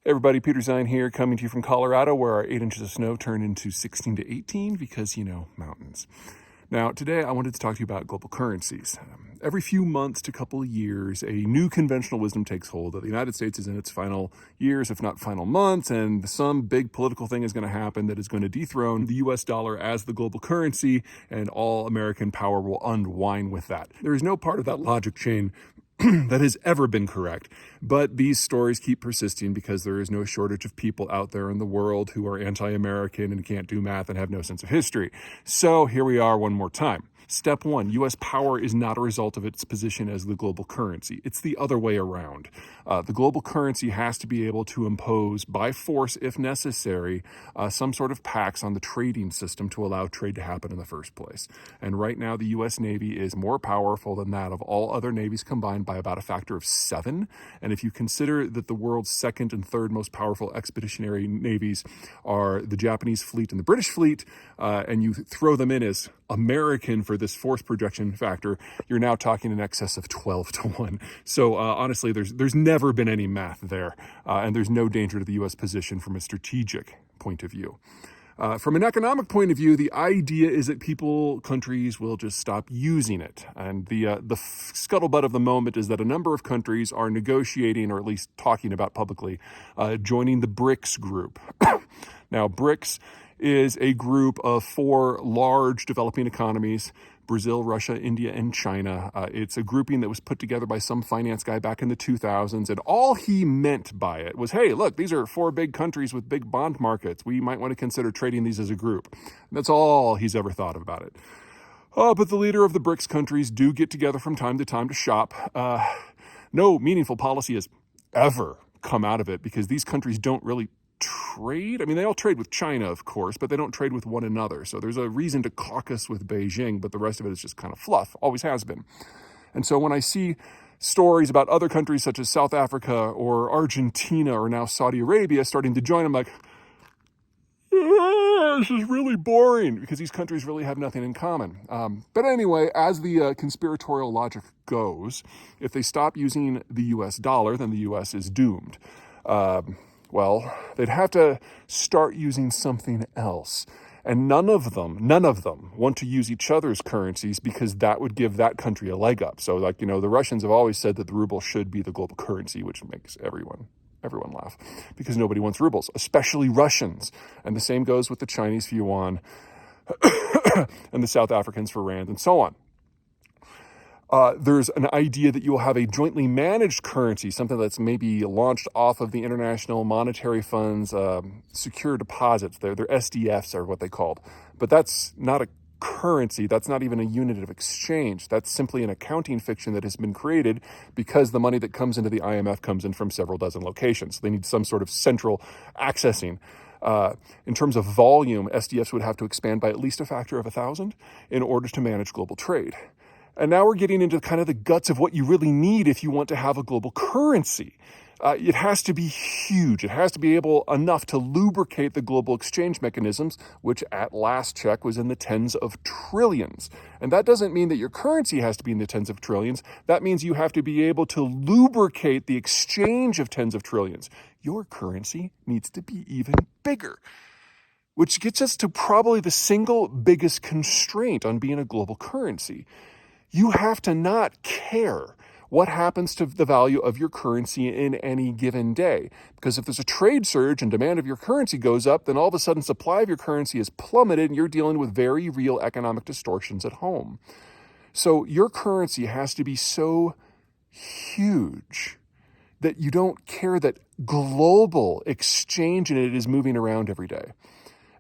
Hey everybody, Peter Zine here, coming to you from Colorado, where our 8 inches of snow turned into 16 to 18 because, mountains. Now, today I wanted to talk to you about global currencies. Every few months to couple of years, a new conventional wisdom takes hold that the United States is in its final years, if not final months, and some big political thing is going to happen that is going to dethrone the US dollar as the global currency, and all American power will unwind with that. There is no part of that logic chain that has ever been correct. But these stories keep persisting because there is no shortage of people out there in the world who are anti-American and can't do math and have no sense of history. So here we are one more time. Step 1, U.S. power is not a result of its position as the global currency. It's the other way around. The global currency has to be able to impose, by force if necessary, some sort of tax on the trading system to allow trade to happen in the first place. And right now, the U.S. Navy is more powerful than that of all other navies combined by about a factor of 7. And if you consider that the world's second and third most powerful expeditionary navies are the Japanese fleet and the British fleet, and you throw them in as American for this force projection factor, you're now talking in excess of 12 to 1. So honestly, there's never been any math there, and there's no danger to the U.S. position from a strategic point of view. From an economic point of view, the idea is that countries will just stop using it. And the scuttlebutt of the moment is that a number of countries are negotiating, or at least talking about publicly, joining the BRICS group. Now, BRICS is a group of 4 large developing economies: Brazil, Russia, India, and China. It's a grouping that was put together by some finance guy back in the 2000s, and all he meant by it was, hey, look, these are 4 big countries with big bond markets. We might want to consider trading these as a group. And that's all he's ever thought about it. But the leader of the BRICS countries do get together from time to shop. No meaningful policy has ever come out of it because these countries don't really trade. I mean, they all trade with China, of course, but they don't trade with one another. So there's a reason to caucus with Beijing, but the rest of it is just kind of fluff, always has been. And so when I see stories about other countries such as South Africa or Argentina or now Saudi Arabia starting to join, I'm like, this is really boring because these countries really have nothing in common. But anyway, as the conspiratorial logic goes, if they stop using the US dollar, then the US is doomed. Well, they'd have to start using something else. And none of them want to use each other's currencies because that would give that country a leg up. So the Russians have always said that the ruble should be the global currency, which makes everyone laugh because nobody wants rubles, especially Russians. And the same goes with the Chinese for Yuan and the South Africans for Rand and so on. There's an idea that you will have a jointly managed currency, something that's maybe launched off of the International Monetary Fund's secure deposits. Their SDFs are what they called. But that's not a currency. That's not even a unit of exchange. That's simply an accounting fiction that has been created because the money that comes into the IMF comes in from several dozen locations. They need some sort of central accessing. In terms of volume, SDFs would have to expand by at least a factor of 1,000 in order to manage global trade. And now we're getting into kind of the guts of what you really need if you want to have a global currency. It has to be huge. It has to be enough to lubricate the global exchange mechanisms, which at last check was in the tens of trillions. And that doesn't mean that your currency has to be in the tens of trillions. That means you have to be able to lubricate the exchange of tens of trillions. Your currency needs to be even bigger, which gets us to probably the single biggest constraint on being a global currency. You have to not care what happens to the value of your currency in any given day. Because if there's a trade surge and demand of your currency goes up, then all of a sudden supply of your currency is plummeted and you're dealing with very real economic distortions at home. So your currency has to be so huge that you don't care that global exchange in it is moving around every day.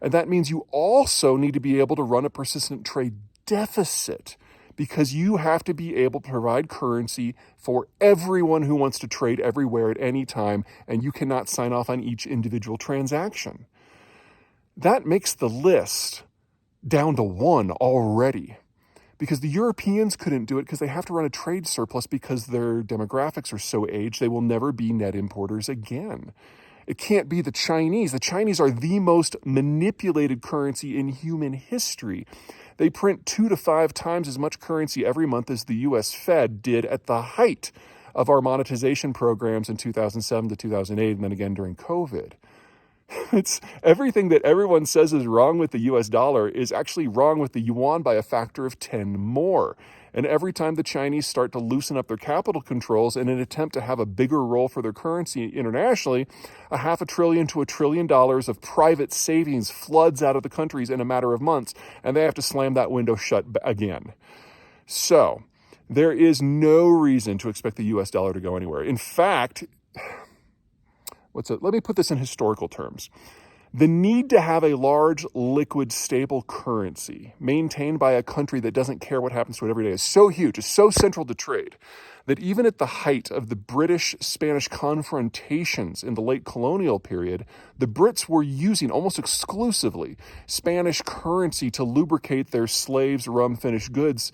And that means you also need to be able to run a persistent trade deficit, because you have to be able to provide currency for everyone who wants to trade everywhere at any time, and you cannot sign off on each individual transaction. That makes the list down to 1 already, because the Europeans couldn't do it because they have to run a trade surplus because their demographics are so aged, they will never be net importers again. It can't be the Chinese. The Chinese are the most manipulated currency in human history. They print 2 to 5 times as much currency every month as the U.S. Fed did at the height of our monetization programs in 2007 to 2008, and then again during COVID. It's everything that everyone says is wrong with the US dollar is actually wrong with the yuan by a factor of 10 more. And every time the Chinese start to loosen up their capital controls in an attempt to have a bigger role for their currency internationally, $500 billion to $1 trillion of private savings floods out of the countries in a matter of months, and they have to slam that window shut again. So, there is no reason to expect the US dollar to go anywhere. In fact, let me put this in historical terms. The need to have a large, liquid, stable currency maintained by a country that doesn't care what happens to it every day is so huge, is so central to trade, that even at the height of the British-Spanish confrontations in the late colonial period, the Brits were using almost exclusively Spanish currency to lubricate their slaves, rum, finished goods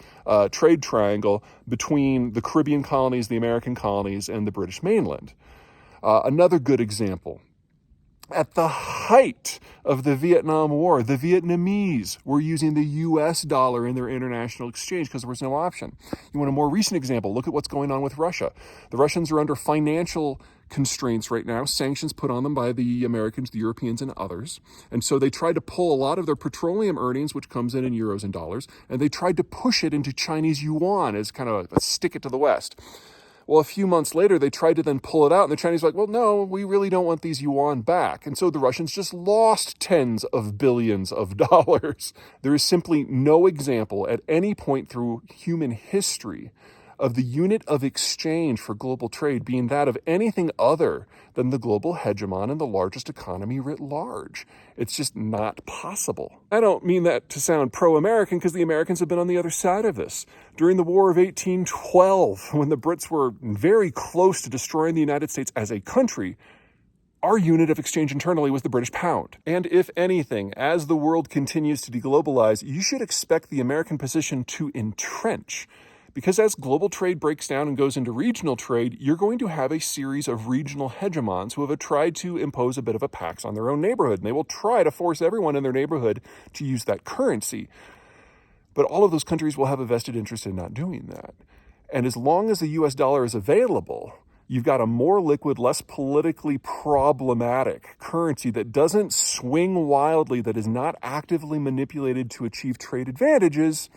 trade triangle between the Caribbean colonies, the American colonies, and the British mainland. Another good example. At the height of the Vietnam War, the Vietnamese were using the US dollar in their international exchange because there was no option. You want a more recent example? Look at what's going on with Russia. The Russians are under financial constraints right now, sanctions put on them by the Americans, the Europeans, and others. And so they tried to pull a lot of their petroleum earnings, which comes in euros and dollars, and they tried to push it into Chinese yuan as kind of a stick it to the West. Well, a few months later, they tried to then pull it out, and the Chinese were like, well, no, we really don't want these yuan back. And so the Russians just lost tens of billions of dollars. There is simply no example at any point through human history of the unit of exchange for global trade being that of anything other than the global hegemon and the largest economy writ large. It's just not possible. I don't mean that to sound pro-American, because the Americans have been on the other side of this. During the War of 1812, when the Brits were very close to destroying the United States as a country, our unit of exchange internally was the British pound. And if anything, as the world continues to deglobalize, you should expect the American position to entrench. Because as global trade breaks down and goes into regional trade, you're going to have a series of regional hegemons who have tried to impose a bit of a tax on their own neighborhood. And they will try to force everyone in their neighborhood to use that currency. But all of those countries will have a vested interest in not doing that. And as long as the US dollar is available, you've got a more liquid, less politically problematic currency that doesn't swing wildly, that is not actively manipulated to achieve trade advantages,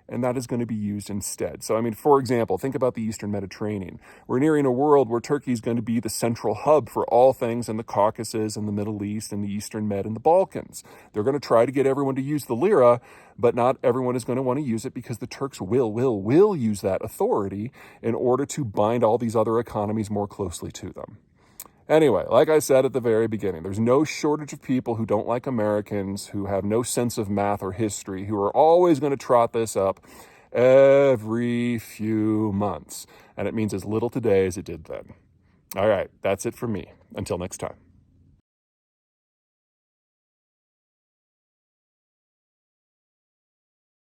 and that is going to be used instead. So, I mean, for example, think about the Eastern Mediterranean. We're nearing a world where Turkey is going to be the central hub for all things in the Caucasus and the Middle East and the Eastern Med and the Balkans. They're going to try to get everyone to use the lira, but not everyone is going to want to use it because the Turks will use that authority in order to bind all these other economies more closely to them. Anyway, like I said at the very beginning, there's no shortage of people who don't like Americans, who have no sense of math or history, who are always going to trot this up every few months. And it means as little today as it did then. All right, that's it for me. Until next time.